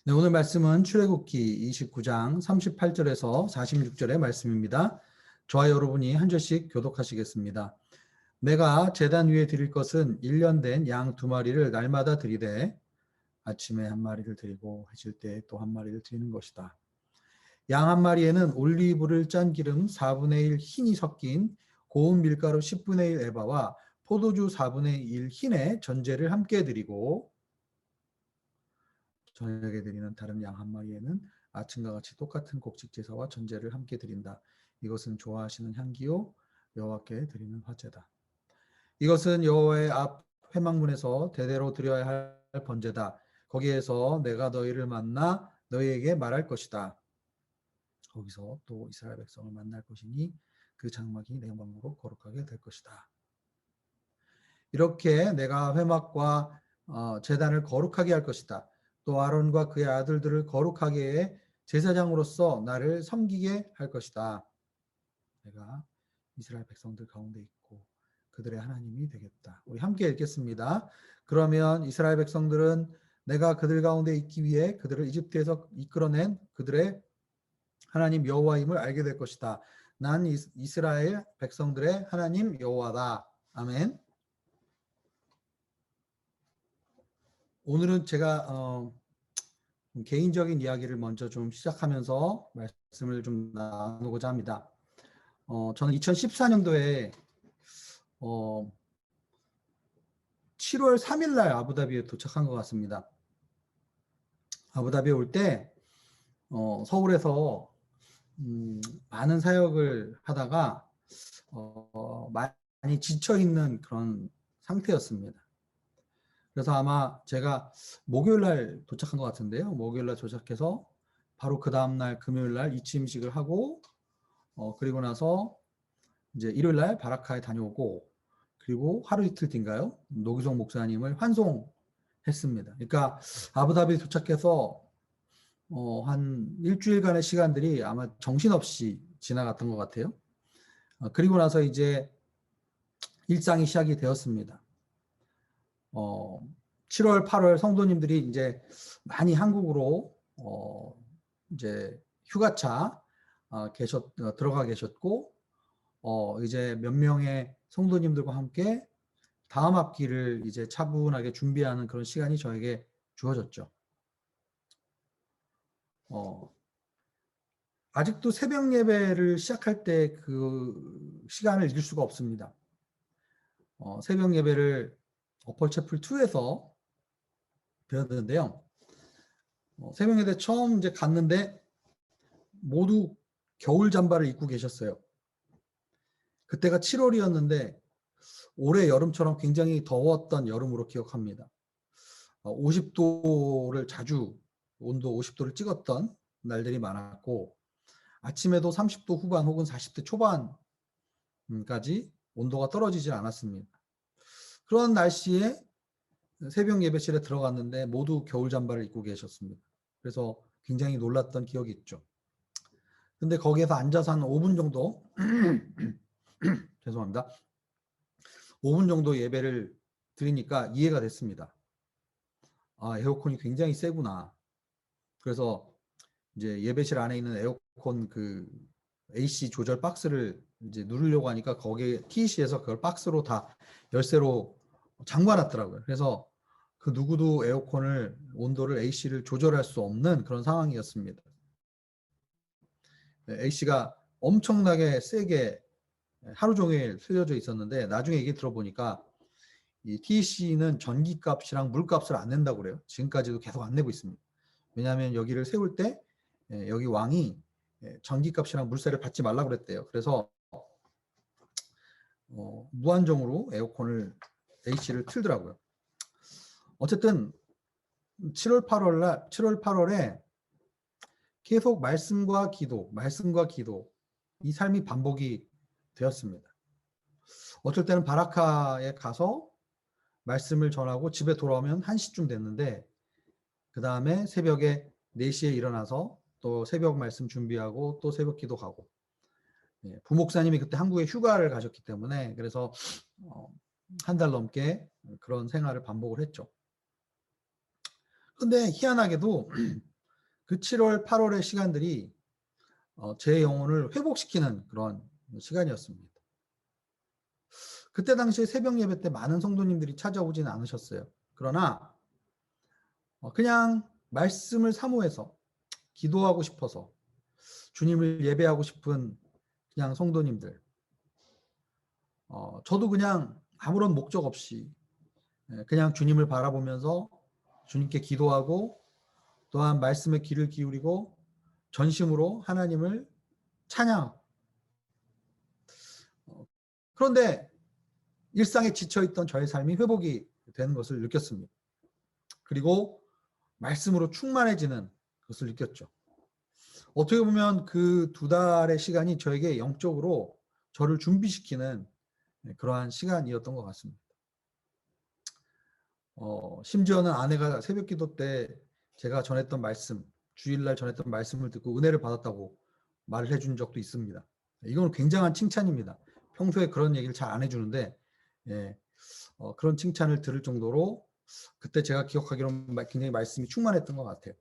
네, 오늘 말씀은 출애굽기 29장 38절에서 46절의 말씀입니다. 저와 여러분이 한 절씩 교독하시겠습니다. 내가 제단 위에 드릴 것은 1년 된 양 2마리를 날마다 드리되 아침에 1마리를 드리고 해질 때 또 1마리를 드리는 것이다. 양 1마리에는 올리브를 짠 기름 4분의 1 흰이 섞인 고운 밀가루 10분의 1 에바와 포도주 4분의 1 흰의 전제를 함께 드리고 저녁에 드리는 다른 양 1마리에는 아침과 같이 똑같은 곡식 제사와 전제를 함께 드린다. 이것은 좋아하시는 향기요 여호와께 드리는 화제다. 이것은 여호와의 앞 회막문에서 대대로 드려야 할 번제다. 거기에서 내가 너희를 만나 너희에게 말할 것이다. 거기서 또 이스라엘 백성을 만날 것이니 그 장막이 내 방으로 거룩하게 될 것이다. 이렇게 내가 회막과 제단을 거룩하게 할 것이다. 또 아론과 그의 아들들을 거룩하게 해 제사장으로서 나를 섬기게 할 것이다. 내가 이스라엘 백성들 가운데 있고 그들의 하나님이 되겠다. 우리 함께 읽겠습니다. 그러면 이스라엘 백성들은 내가 그들 가운데 있기 위해 그들을 이집트에서 이끌어낸 그들의 하나님 여호와임을 알게 될 것이다. 난 이스라엘 백성들의 하나님 여호와다. 아멘. 오늘은 제가 개인적인 이야기를 먼저 좀 시작하면서 말씀을 좀 나누고자 합니다. 저는 2014년도에 7월 3일 날 아부다비에 도착한 것 같습니다. 아부다비에 올 때 서울에서 많은 사역을 하다가 많이 지쳐 있는 그런 상태였습니다. 그래서 아마 제가 목요일 날 도착한 것 같은데요. 목요일 날 도착해서 바로 그 다음날 금요일 날 이침식을 하고 그리고 나서 이제 일요일 날 바라카에 다녀오고 그리고 하루 이틀 뒤인가요? 노기성 목사님을 환송했습니다. 그러니까 아부다비 도착해서 한 일주일간의 시간들이 아마 정신없이 지나갔던 것 같아요. 그리고 나서 이제 일상이 시작이 되었습니다. 7월, 8월 성도님들이 이제 많이 한국으로 이제 휴가차 들어가 계셨고 이제 몇 명의 성도님들과 함께 다음 학기를 이제 차분하게 준비하는 그런 시간이 저에게 주어졌죠. 아직도 새벽 예배를 시작할 때 그 시간을 잊을 수가 없습니다. 새벽 예배를 어펄채플 2에서 배웠는데요. 새벽 예배 처음 이제 갔는데 모두 겨울 잠바를 입고 계셨어요. 그때가 7월이었는데 올해 여름처럼 굉장히 더웠던 여름으로 기억합니다. 50도를 자주 온도 50도를 찍었던 날들이 많았고 아침에도 30도 후반 혹은 40대 초반까지 온도가 떨어지지 않았습니다. 그런 날씨에 새벽 예배실에 들어갔는데 모두 겨울 잠바를 입고 계셨습니다. 그래서 굉장히 놀랐던 기억이 있죠. 근데 거기에서 앉아서 한 5분 정도 죄송합니다. 5분 정도 예배를 드리니까 이해가 됐습니다. 아, 에어컨이 굉장히 세구나. 그래서 이제 예배실 안에 있는 에어컨 그 AC 조절 박스를 이제 누르려고 하니까 거기에 TEC에서 그걸 박스로 다 열쇠로 잠궈놨더라고요. 그래서 그 누구도 에어컨을 온도를 AC를 조절할 수 없는 그런 상황이었습니다. AC가 엄청나게 세게 하루 종일 틀려져 있었는데 나중에 얘기 들어보니까 이 TEC는 전기값이랑 물값을 안 낸다고 그래요. 지금까지도 계속 안 내고 있습니다. 왜냐하면 여기를 세울 때 여기 왕이 전기값이랑 물세를 받지 말라고 그랬대요. 그래서 무한정으로 에어컨을 AC를 틀더라고요. 어쨌든 7월 8월에 계속 말씀과 기도 이 삶이 반복이 되었습니다. 어쩔 때는 바라카에 가서 말씀을 전하고 집에 돌아오면 1시쯤 됐는데 그 다음에 새벽에 4시에 일어나서 또 새벽 말씀 준비하고 또 새벽 기도 가고 부목사님이 그때 한국에 휴가를 가셨기 때문에 그래서 한 달 넘게 그런 생활을 반복을 했죠. 근데 희한하게도 그 7월, 8월의 시간들이 제 영혼을 회복시키는 그런 시간이었습니다. 그때 당시에 새벽 예배 때 많은 성도님들이 찾아오지는 않으셨어요. 그러나 그냥 말씀을 사모해서 기도하고 싶어서 주님을 예배하고 싶은 그냥 성도님들, 저도 그냥 아무런 목적 없이 그냥 주님을 바라보면서 주님께 기도하고 또한 말씀에 귀를 기울이고 전심으로 하나님을 찬양. 그런데 일상에 지쳐있던 저의 삶이 회복이 되는 것을 느꼈습니다. 그리고 말씀으로 충만해지는 것을 느꼈죠. 어떻게 보면 그 2달의 시간이 저에게 영적으로 저를 준비시키는 그러한 시간이었던 것 같습니다. 심지어는 아내가 새벽 기도 때 제가 전했던 말씀, 주일날 전했던 말씀을 듣고 은혜를 받았다고 말을 해준 적도 있습니다. 이건 굉장한 칭찬입니다. 평소에 그런 얘기를 잘 안 해주는데 그런 칭찬을 들을 정도로 그때 제가 기억하기로는 굉장히 말씀이 충만했던 것 같아요.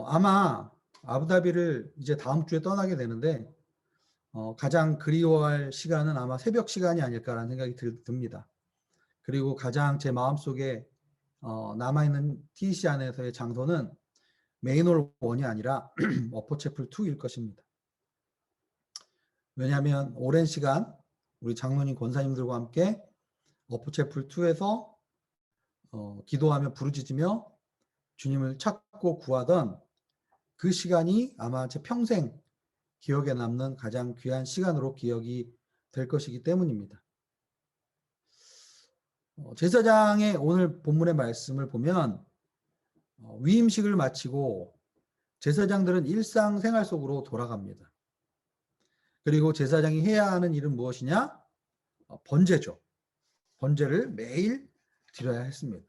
아마 아부다비를 이제 다음 주에 떠나게 되는데 가장 그리워할 시간은 아마 새벽 시간이 아닐까라는 생각이 듭니다. 그리고 가장 제 마음속에 남아있는 TC 안에서의 장소는 메인홀 1이 아니라 어퍼채플 2일 것입니다. 왜냐하면 오랜 시간 우리 장로님 권사님들과 함께 어퍼채플 2에서 기도하며 부르짖으며 주님을 찾고 구하던 그 시간이 아마 제 평생 기억에 남는 가장 귀한 시간으로 기억이 될 것이기 때문입니다. 제사장의 오늘 본문의 말씀을 보면 위임식을 마치고 제사장들은 일상생활 속으로 돌아갑니다. 그리고 제사장이 해야 하는 일은 무엇이냐? 번제죠. 번제를 매일 드려야 했습니다.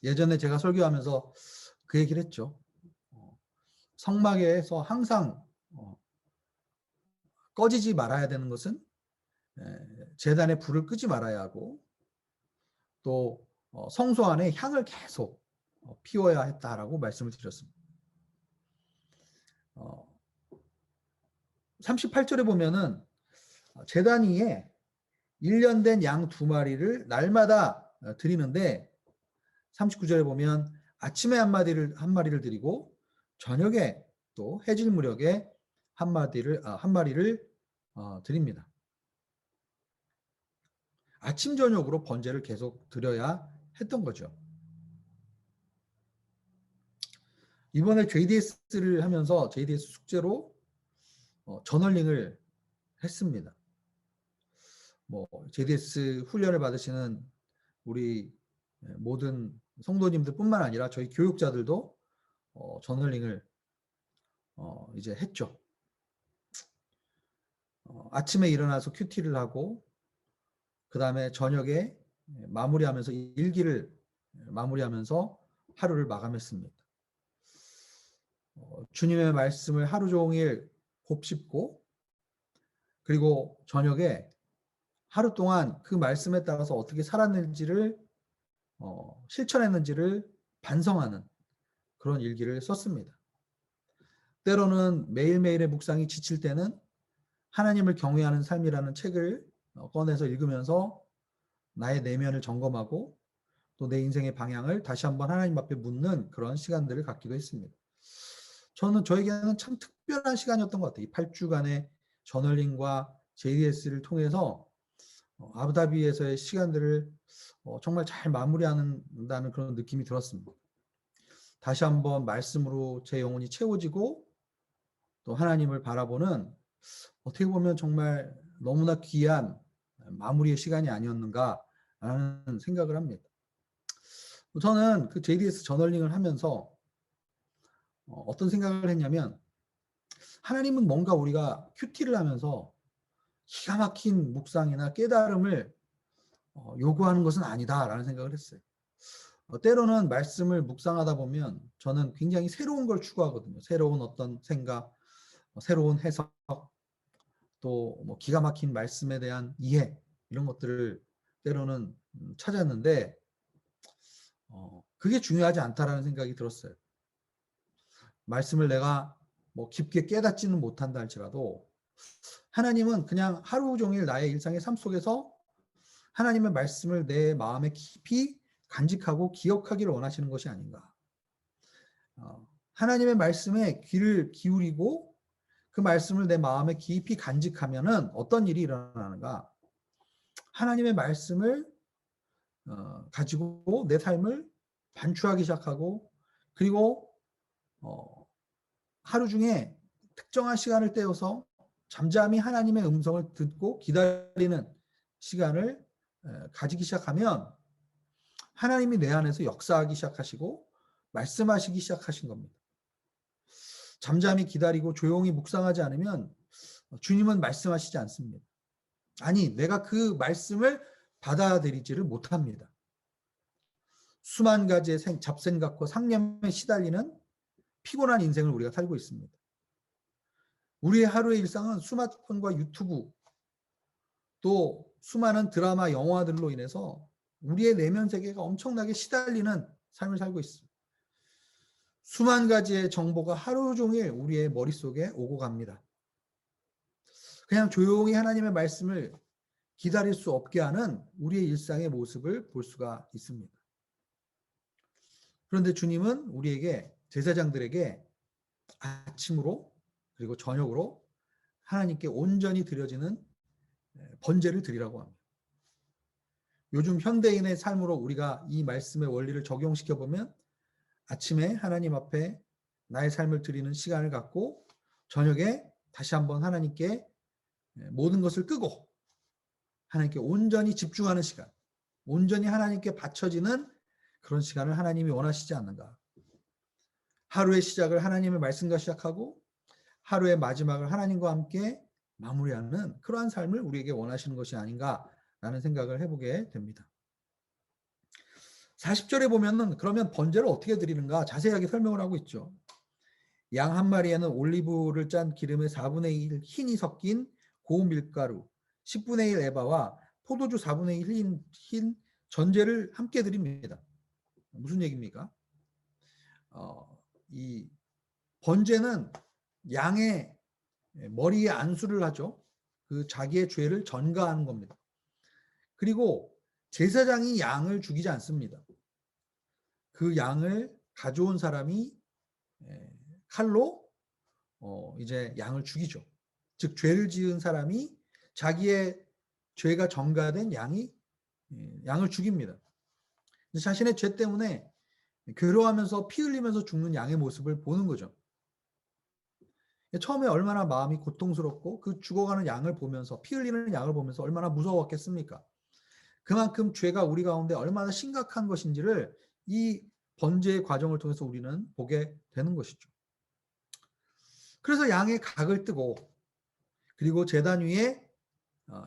예전에 제가 설교하면서 그 얘기를 했죠. 성막에서 항상 꺼지지 말아야 되는 것은 제단에 불을 끄지 말아야 하고 또 성소 안에 향을 계속 피워야 했다라고 말씀을 드렸습니다. 38절에 보면은 제단 위에 1년 된 양 2마리를 날마다 드리는데 39절에 보면 아침에 한 마리를 드리고 저녁에 또 해질 무렵에 한 마리를 드립니다. 아침 저녁으로 번제를 계속 드려야 했던 거죠. 이번에 JDS를 하면서 JDS 숙제로 저널링을 했습니다. JDS 훈련을 받으시는 우리 모든 성도님들 뿐만 아니라 저희 교육자들도 저널링을 이제 했죠. 아침에 일어나서 큐티를 하고 그 다음에 저녁에 마무리하면서 일기를 마무리하면서 하루를 마감했습니다. 주님의 말씀을 하루 종일 곱씹고 그리고 저녁에 하루 동안 그 말씀에 따라서 어떻게 살았는지를 실천했는지를 반성하는 그런 일기를 썼습니다. 때로는 매일매일의 묵상이 지칠 때는 하나님을 경외하는 삶이라는 책을 꺼내서 읽으면서 나의 내면을 점검하고 또 내 인생의 방향을 다시 한번 하나님 앞에 묻는 그런 시간들을 갖기도 했습니다. 저에게는 참 특별한 시간이었던 것 같아요. 이 8주간의 저널링과 JDS를 통해서 아부다비에서의 시간들을 정말 잘 마무리한다는 그런 느낌이 들었습니다. 다시 한번 말씀으로 제 영혼이 채워지고 또 하나님을 바라보는 어떻게 보면 정말 너무나 귀한 마무리의 시간이 아니었는가라는 생각을 합니다. 저는 그 JDS 저널링을 하면서 어떤 생각을 했냐면 하나님은 뭔가 우리가 큐티를 하면서 기가 막힌 묵상이나 깨달음을 요구하는 것은 아니다라는 생각을 했어요. 때로는 말씀을 묵상하다 보면 저는 굉장히 새로운 걸 추구하거든요. 새로운 어떤 생각, 새로운 해석, 또 기가 막힌 말씀에 대한 이해 이런 것들을 때로는 찾았는데 그게 중요하지 않다라는 생각이 들었어요. 말씀을 내가 뭐 깊게 깨닫지는 못한다 할지라도 하나님은 그냥 하루 종일 나의 일상의 삶 속에서 하나님의 말씀을 내 마음에 깊이 간직하고 기억하기를 원하시는 것이 아닌가. 하나님의 말씀에 귀를 기울이고 그 말씀을 내 마음에 깊이 간직하면은 어떤 일이 일어나는가? 하나님의 말씀을 가지고 내 삶을 반추하기 시작하고 그리고 하루 중에 특정한 시간을 떼어서 잠잠히 하나님의 음성을 듣고 기다리는 시간을 가지기 시작하면 하나님이 내 안에서 역사하기 시작하시고 말씀하시기 시작하신 겁니다. 잠잠히 기다리고 조용히 묵상하지 않으면 주님은 말씀하시지 않습니다. 아니, 내가 그 말씀을 받아들이지를 못합니다. 수만 가지의 잡생각과 상념에 시달리는 피곤한 인생을 우리가 살고 있습니다. 우리의 하루의 일상은 스마트폰과 유튜브 또 수많은 드라마, 영화들로 인해서 우리의 내면 세계가 엄청나게 시달리는 삶을 살고 있습니다. 수만 가지의 정보가 하루 종일 우리의 머릿속에 오고 갑니다. 그냥 조용히 하나님의 말씀을 기다릴 수 없게 하는 우리의 일상의 모습을 볼 수가 있습니다. 그런데 주님은 우리에게, 제사장들에게 아침으로 그리고 저녁으로 하나님께 온전히 드려지는 번제를 드리라고 합니다. 요즘 현대인의 삶으로 우리가 이 말씀의 원리를 적용시켜 보면 아침에 하나님 앞에 나의 삶을 드리는 시간을 갖고 저녁에 다시 한번 하나님께 모든 것을 끄고 하나님께 온전히 집중하는 시간, 온전히 하나님께 바쳐지는 그런 시간을 하나님이 원하시지 않는가. 하루의 시작을 하나님의 말씀과 시작하고 하루의 마지막을 하나님과 함께 마무리하는 그러한 삶을 우리에게 원하시는 것이 아닌가라는 생각을 해보게 됩니다. 40절에 보면은 그러면 번제를 어떻게 드리는가 자세하게 설명을 하고 있죠. 양 한 마리에는 올리브를 짠 기름에 4분의 1 흰이 섞인 고운 밀가루 10분의 1 에바와 포도주 4분의 1 흰 전제를 함께 드립니다. 무슨 얘기입니까? 이 번제는 양의 머리에 안수를 하죠. 그 자기의 죄를 전가하는 겁니다. 그리고 제사장이 양을 죽이지 않습니다. 그 양을 가져온 사람이 칼로 이제 양을 죽이죠. 즉 죄를 지은 사람이 자기의 죄가 전가된 양을 죽입니다. 자신의 죄 때문에 괴로워하면서 피 흘리면서 죽는 양의 모습을 보는 거죠. 처음에 얼마나 마음이 고통스럽고 그 죽어가는 양을 보면서 피 흘리는 양을 보면서 얼마나 무서웠겠습니까? 그만큼 죄가 우리 가운데 얼마나 심각한 것인지를 이 번제의 과정을 통해서 우리는 보게 되는 것이죠. 그래서 양의 각을 뜨고 그리고 제단 위에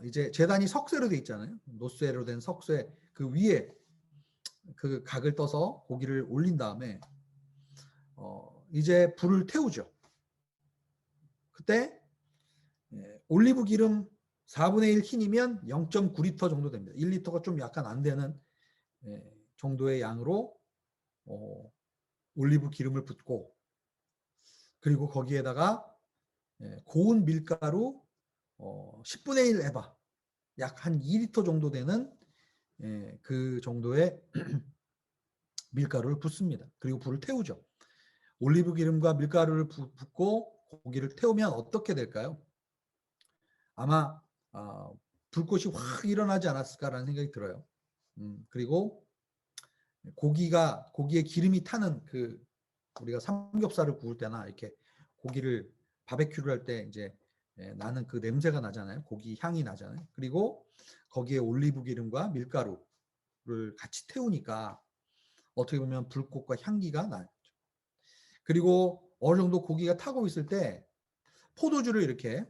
이제 제단이 석쇠로 돼 있잖아요. 노쇠로 된 석쇠 그 위에 그 각을 떠서 고기를 올린 다음에 이제 불을 태우죠. 그때 올리브 기름 4분의 1 흰이면 0.9리터 정도 됩니다. 1리터가 좀 약간 안 되는 정도의 양으로 올리브 기름을 붓고 그리고 거기에다가 고운 밀가루 10분의 1 에바 약 한 2리터 정도 되는 그 정도의 밀가루를 붓습니다. 그리고 불을 태우죠. 올리브 기름과 밀가루를 붓고 고기를 태우면 어떻게 될까요? 아마 불꽃이 확 일어나지 않았을까라는 생각이 들어요. 그리고 고기에 기름이 타는 그 우리가 삼겹살을 구울 때나 이렇게 고기를 바베큐를 할 때 이제 나는 그 냄새가 나잖아요. 고기 향이 나잖아요. 그리고 거기에 올리브 기름과 밀가루를 같이 태우니까 어떻게 보면 불꽃과 향기가 나죠. 그리고 어느 정도 고기가 타고 있을 때 포도주를 이렇게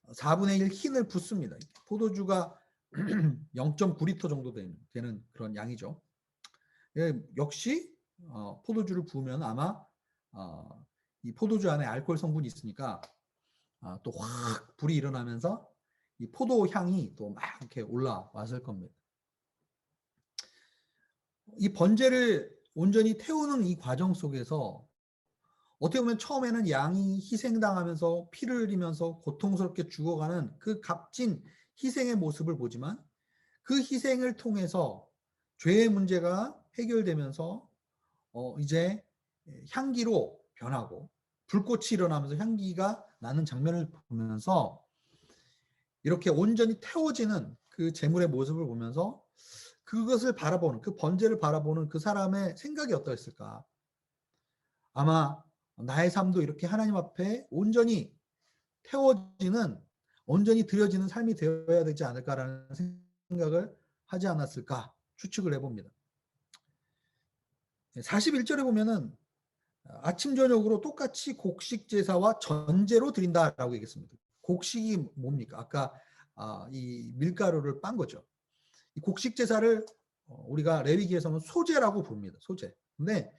4분의 1 흰을 붓습니다. 포도주가 0.9리터 정도 되는 그런 양이죠. 역시 포도주를 부으면 아마 이 포도주 안에 알코올 성분이 있으니까 또 확 불이 일어나면서 이 포도 향이 또 막 이렇게 올라왔을 겁니다. 이 번제를 온전히 태우는 이 과정 속에서 어떻게 보면 처음에는 양이 희생당하면서 피를 흘리면서 고통스럽게 죽어가는 그 값진 희생의 모습을 보지만 그 희생을 통해서 죄의 문제가 해결되면서 이제 향기로 변하고 불꽃이 일어나면서 향기가 나는 장면을 보면서 이렇게 온전히 태워지는 그 제물의 모습을 보면서 그것을 바라보는, 그 번제를 바라보는 그 사람의 생각이 어떠했을까? 아마 나의 삶도 이렇게 하나님 앞에 온전히 태워지는, 온전히 드려지는 삶이 되어야 되지 않을까라는 생각을 하지 않았을까 추측을 해봅니다. 41절에 보면은 아침 저녁으로 똑같이 곡식 제사와 전제로 드린다라고 얘기했습니다. 곡식이 뭡니까? 아까 이 밀가루를 빤 거죠. 이 곡식 제사를 우리가 레위기에서는 소제라고 부릅니다. 소제. 근데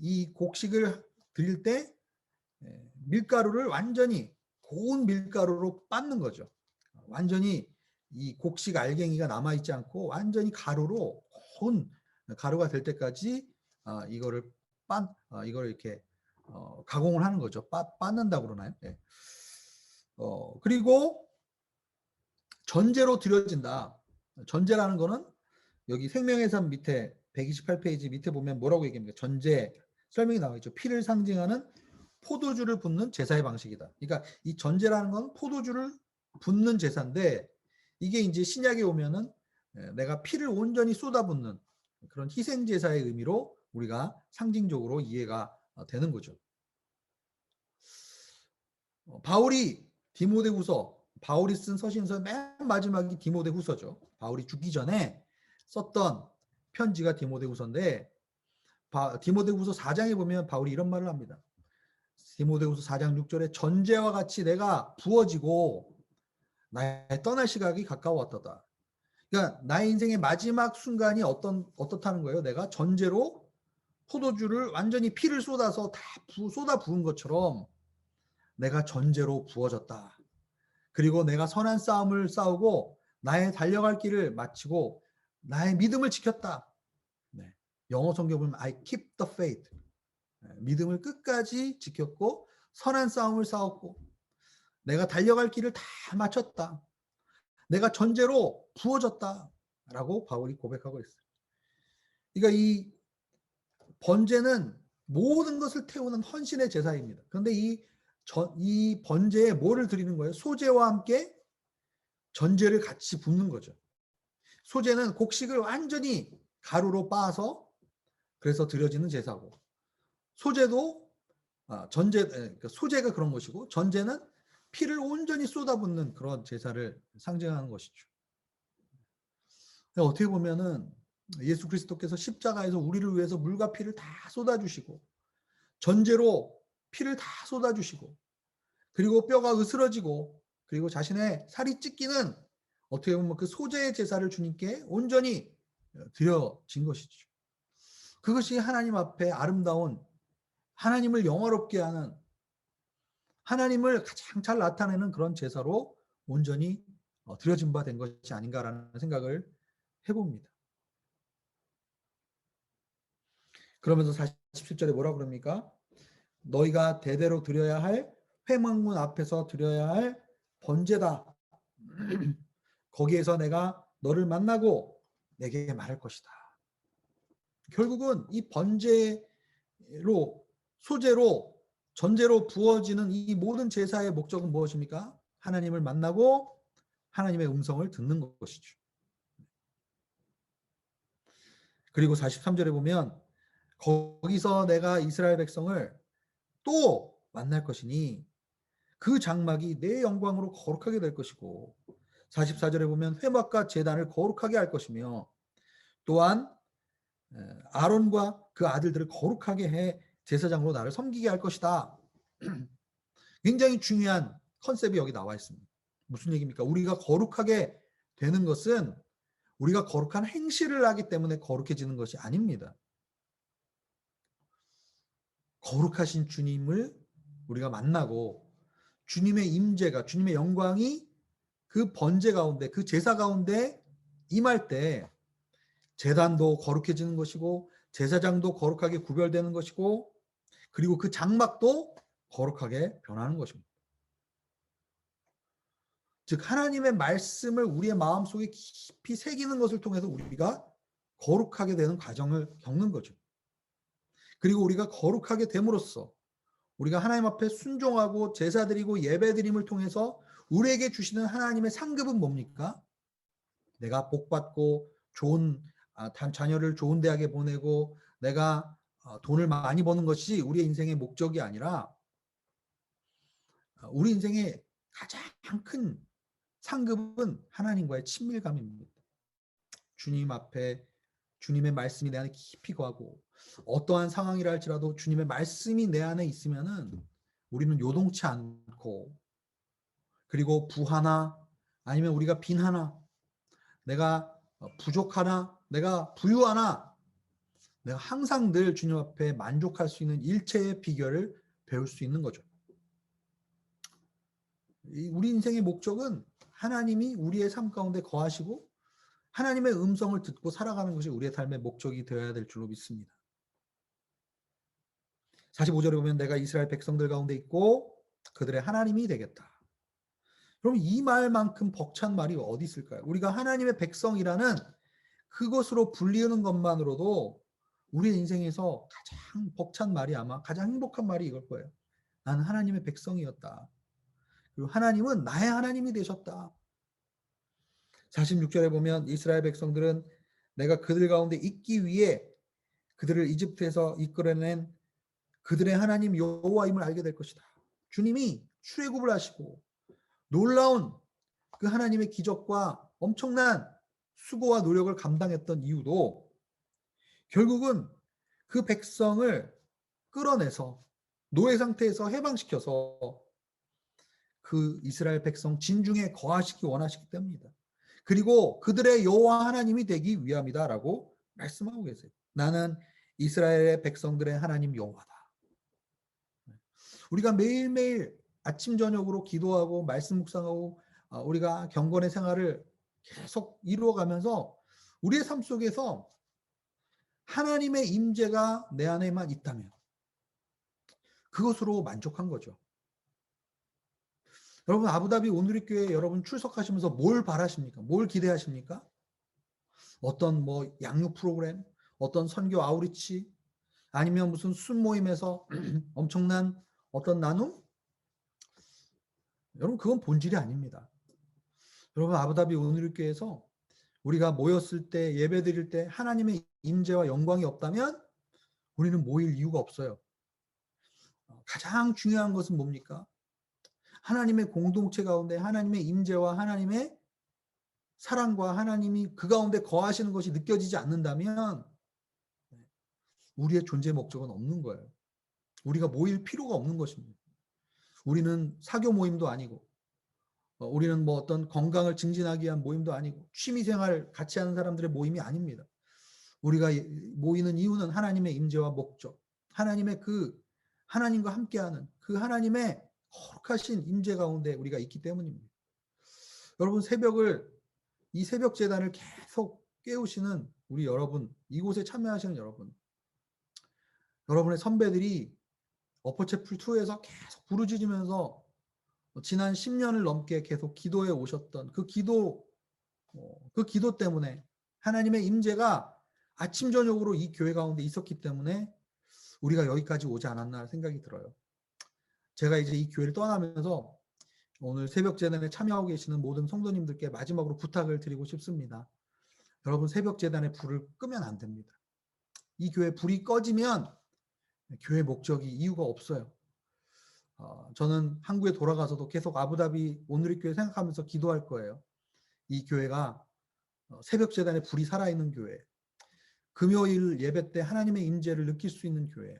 이 곡식을 드릴 때 밀가루를 완전히 고운 밀가루로 빻는 거죠. 완전히 이 곡식 알갱이가 남아있지 않고 완전히 가루로 고운 가루가 될 때까지 이거를 이걸 이렇게 가공을 하는 거죠. 빻는다고 그러나요? 네. 그리고 전제로 드려진다. 전제라는 거는 여기 생명의 삶 밑에 128페이지 밑에 보면 뭐라고 얘기합니까? 전제 설명이 나와 있죠. 피를 상징하는 포도주를 붓는 제사의 방식이다. 그러니까 이 전제라는 건 포도주를 붓는 제사인데 이게 이제 신약에 오면은 내가 피를 온전히 쏟아붓는 그런 희생 제사의 의미로 우리가 상징적으로 이해가 되는 거죠. 바울이 디모데후서, 바울이 쓴 서신서 맨 마지막이 디모데후서죠. 바울이 죽기 전에 썼던 편지가 디모데후서인데 디모데후서 4장에 보면 바울이 이런 말을 합니다. 디모데후서 4장 6절에 전제와 같이 내가 부어지고 나의 떠날 시각이 가까웠도다. 그러니까 나의 인생의 마지막 순간이 어떻다는 거예요? 내가 전제로 포도주를 완전히 피를 쏟아서 다 쏟아 부은 것처럼 내가 전제로 부어졌다. 그리고 내가 선한 싸움을 싸우고 나의 달려갈 길을 마치고 나의 믿음을 지켰다. 네. 영어 성경 보면 I keep the faith. 믿음을 끝까지 지켰고 선한 싸움을 싸웠고 내가 달려갈 길을 다 마쳤다. 내가 전제로 부어졌다. 라고 바울이 고백하고 있어요. 그러니까 이 번제는 모든 것을 태우는 헌신의 제사입니다. 그런데 이 번제에 뭐를 드리는 거예요? 소제와 함께 전제를 같이 붓는 거죠. 소제는 곡식을 완전히 가루로 빻아서 그래서 드려지는 제사고 소제도 그러니까 소제가 그런 것이고 전제는 피를 온전히 쏟아붓는 그런 제사를 상징하는 것이죠. 어떻게 보면은 예수 그리스도께서 십자가에서 우리를 위해서 물과 피를 다 쏟아주시고 전제로 피를 다 쏟아주시고 그리고 뼈가 으스러지고 그리고 자신의 살이 찢기는 어떻게 보면 그 소제의 제사를 주님께 온전히 드려진 것이죠. 그것이 하나님 앞에 아름다운 하나님을 영화롭게 하는 하나님을 가장 잘 나타내는 그런 제사로 온전히 드려진 바 된 것이 아닌가라는 생각을 해봅니다. 그러면서 47절에 뭐라 그럽니까? 너희가 대대로 드려야 할 회막문 앞에서 드려야 할 번제다. 거기에서 내가 너를 만나고 내게 말할 것이다. 결국은 이 번제로 소제로 전제로 부어지는 이 모든 제사의 목적은 무엇입니까? 하나님을 만나고 하나님의 음성을 듣는 것이죠. 그리고 43절에 보면 거기서 내가 이스라엘 백성을 또 만날 것이니 그 장막이 내 영광으로 거룩하게 될 것이고 44절에 보면 회막과 제단을 거룩하게 할 것이며 또한 아론과 그 아들들을 거룩하게 해 제사장으로 나를 섬기게 할 것이다. 굉장히 중요한 컨셉이 여기 나와 있습니다. 무슨 얘기입니까? 우리가 거룩하게 되는 것은 우리가 거룩한 행실을 하기 때문에 거룩해지는 것이 아닙니다. 거룩하신 주님을 우리가 만나고 주님의 임재가 주님의 영광이 그 번제 가운데 그 제사 가운데 임할 때 제단도 거룩해지는 것이고 제사장도 거룩하게 구별되는 것이고 그리고 그 장막도 거룩하게 변하는 것입니다. 즉 하나님의 말씀을 우리의 마음속에 깊이 새기는 것을 통해서 우리가 거룩하게 되는 과정을 겪는 거죠. 그리고 우리가 거룩하게 됨으로써 우리가 하나님 앞에 순종하고 제사 드리고 예배 드림을 통해서 우리에게 주시는 하나님의 상급은 뭡니까? 내가 복 받고 좋은 자녀를 좋은 대학에 보내고 내가 돈을 많이 버는 것이 우리의 인생의 목적이 아니라 우리 인생의 가장 큰 상급은 하나님과의 친밀감입니다. 주님 앞에 주님의 말씀이 내 안에 깊이 거하고 어떠한 상황이라 할지라도 주님의 말씀이 내 안에 있으면은 우리는 요동치 않고 그리고 부하나 아니면 우리가 빈하나 내가 부족하나 내가 부유하나 내가 항상 늘 주님 앞에 만족할 수 있는 일체의 비결을 배울 수 있는 거죠. 우리 인생의 목적은 하나님이 우리의 삶 가운데 거하시고 하나님의 음성을 듣고 살아가는 것이 우리의 삶의 목적이 되어야 될 줄로 믿습니다. 45절에 보면 내가 이스라엘 백성들 가운데 있고 그들의 하나님이 되겠다. 그럼 이 말만큼 벅찬 말이 어디 있을까요? 우리가 하나님의 백성이라는 그것으로 불리우는 것만으로도 우리의 인생에서 가장 벅찬 말이 아마 가장 행복한 말이 이걸 거예요. 나는 하나님의 백성이었다. 그리고 하나님은 나의 하나님이 되셨다. 46절에 보면 이스라엘 백성들은 내가 그들 가운데 있기 위해 그들을 이집트에서 이끌어낸 그들의 하나님 여호와임을 알게 될 것이다. 주님이 출애굽을 하시고 놀라운 그 하나님의 기적과 엄청난 수고와 노력을 감당했던 이유도 결국은 그 백성을 끌어내서 노예 상태에서 해방시켜서 그 이스라엘 백성 진중에 거하시기 원하시기 때문이다. 그리고 그들의 여호와 하나님이 되기 위함이다라고 말씀하고 계세요. 나는 이스라엘의 백성들의 하나님 여호와다. 우리가 매일매일 아침 저녁으로 기도하고 말씀 묵상하고 우리가 경건의 생활을 계속 이루어가면서 우리의 삶 속에서 하나님의 임재가 내 안에만 있다면 그것으로 만족한 거죠. 여러분 아부다비 온누리교회 여러분 출석하시면서 뭘 바라십니까? 뭘 기대하십니까? 어떤 뭐 양육 프로그램, 어떤 선교 아우리치, 아니면 무슨 순모임에서 엄청난 어떤 나눔? 여러분 그건 본질이 아닙니다. 여러분 아부다비 온누리교회에서 우리가 모였을 때 예배 드릴 때 하나님의 임재와 영광이 없다면 우리는 모일 이유가 없어요. 가장 중요한 것은 뭡니까? 하나님의 공동체 가운데 하나님의 임재와 하나님의 사랑과 하나님이 그 가운데 거하시는 것이 느껴지지 않는다면 우리의 존재 목적은 없는 거예요. 우리가 모일 필요가 없는 것입니다. 우리는 사교 모임도 아니고 우리는 뭐 어떤 건강을 증진하기 위한 모임도 아니고 취미생활 같이 하는 사람들의 모임이 아닙니다. 우리가 모이는 이유는 하나님의 임재와 목적, 하나님의 그 하나님과 함께하는 그 하나님의 거룩하신 임재 가운데 우리가 있기 때문입니다. 여러분 이 새벽 제단을 계속 깨우시는 우리 여러분, 이곳에 참여하시는 여러분의 선배들이 어퍼체플2에서 계속 부르짖으면서 지난 10년을 넘게 계속 기도해 오셨던 그 기도 때문에 하나님의 임재가 아침 저녁으로 이 교회 가운데 있었기 때문에 우리가 여기까지 오지 않았나 생각이 들어요. 제가 이제 이 교회를 떠나면서 오늘 새벽 재단에 참여하고 계시는 모든 성도님들께 마지막으로 부탁을 드리고 싶습니다. 여러분 새벽 재단의 불을 끄면 안 됩니다. 이 교회 불이 꺼지면 교회 목적이 이유가 없어요. 저는 한국에 돌아가서도 계속 아부다비 온누리교회 생각하면서 기도할 거예요. 이 교회가 새벽 재단에 불이 살아있는 교회, 금요일 예배 때 하나님의 임재를 느낄 수 있는 교회,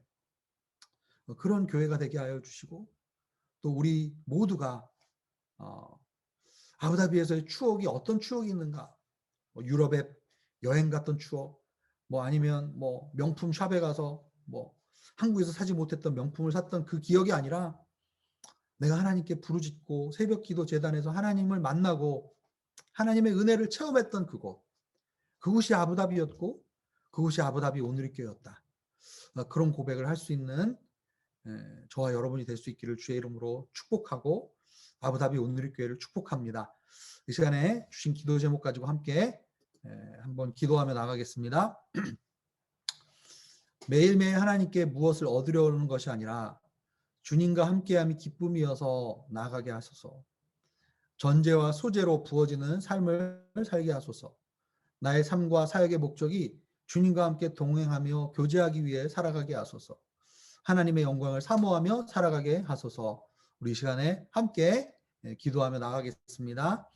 그런 교회가 되게 하여 주시고 또 우리 모두가 아부다비에서의 추억이 어떤 추억이 있는가, 유럽에 여행 갔던 추억, 뭐 아니면 뭐 명품 샵에 가서 뭐 한국에서 사지 못했던 명품을 샀던 그 기억이 아니라 내가 하나님께 부르짖고 새벽 기도 재단에서 하나님을 만나고 하나님의 은혜를 체험했던 그곳, 그곳이 아부다비였고 그곳이 아부다비 온누리교회였다. 그런 고백을 할 수 있는 저와 여러분이 될 수 있기를 주의 이름으로 축복하고 아부다비 온누리교회를 축복합니다. 이 시간에 주신 기도 제목 가지고 함께 한번 기도하며 나가겠습니다. 매일매일 하나님께 무엇을 얻으려는 것이 아니라 주님과 함께함이 기쁨이어서 나아가게 하소서. 전제와 소재로 부어지는 삶을 살게 하소서. 나의 삶과 사역의 목적이 주님과 함께 동행하며 교제하기 위해 살아가게 하소서. 하나님의 영광을 사모하며 살아가게 하소서. 우리 이 시간에 함께 기도하며 나가겠습니다.